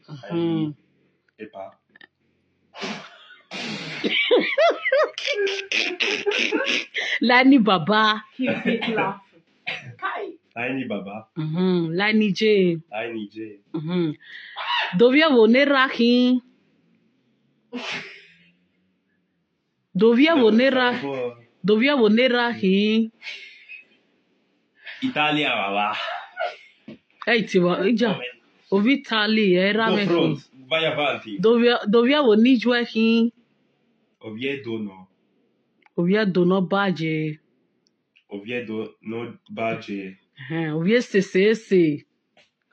Aí, epa. Lani Baba. He fake laugh. Kai. Laini Baba. Lani J. Laini J. Dovia vonera hi. Dovia vonera hi. Italia Baba. Ehi, già. Ovitali era Go me. front. Vai avanti. Dovia vonijwe hi. Oviedo no. Ovia dono baje. Oviedo no Baje. Ovie CCS.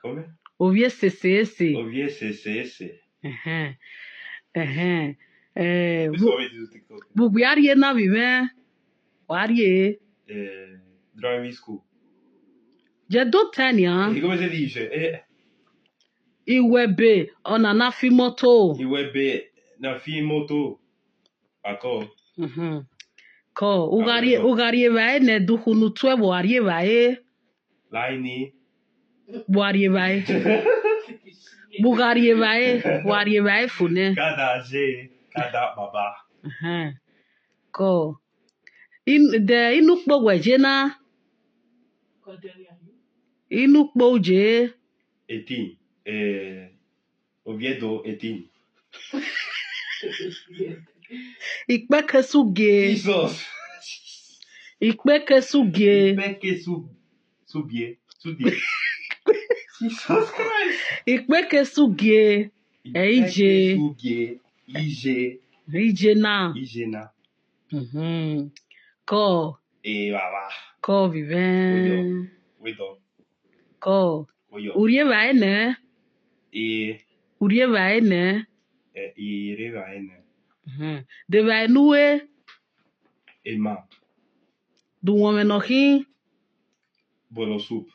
Come? Ovie CCS. Ovie SSS. Bu buguarie na vive. Warie. Driving school. Je do tania. E come si dice? Iwebe ona na fi moto. Iwebe na fi moto. Ako. Ko ugarie vae ne duhunu twe warie vae. Laini. Warie vae. Bugarie vae, warie vae fune. Cada G, cada Baba. Ko inukpo wejena. Inukpo je. 18. Oviedo 18. Ikpeke suge. Jesus. Ikpeke suge. Ikpeke subie. Sudie. Jesus Christ. Ikpeke suge. Eije. Sugie. Ije. Ijena. Ijena. Ko. Baba. Ko viven. Wido. Ko. Oyo. Urie vae ne. Urie vae ne. Ire vae ne. De vae nuwe. Ema. Du women no hi. Bolo soup.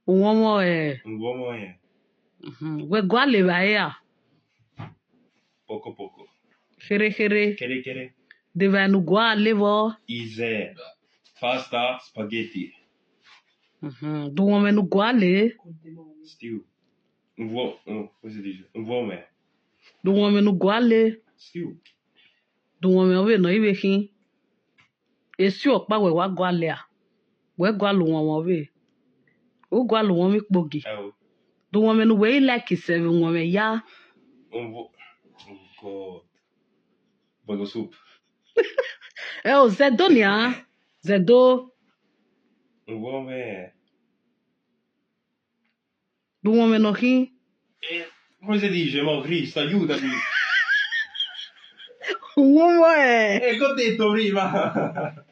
Uwomo Ngomo we gwale vae ya. Poco poco. Here. Kere. De vae nu gwale vo. Ize. Pasta, spaghetti. Du women nu gwale. Stew. Come si dice? Un vome. Du women nu gwale. Stew. Du women ove no ibe hi. Esi okpa we wa gwale a. We gwale women we. O gwale women kpogi. Du women nu we like 7 women ya. Oh God. Bolo soup. Zedo nia. Zedo. Un vome. Du women no hi. Come si dice? Mo Cristo, aiutami. Uomo Che ho detto prima?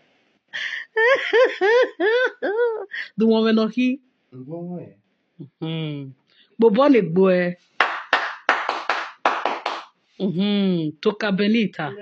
Du women no hi. Un vome. Bobo ne gbo e. Toka Benita.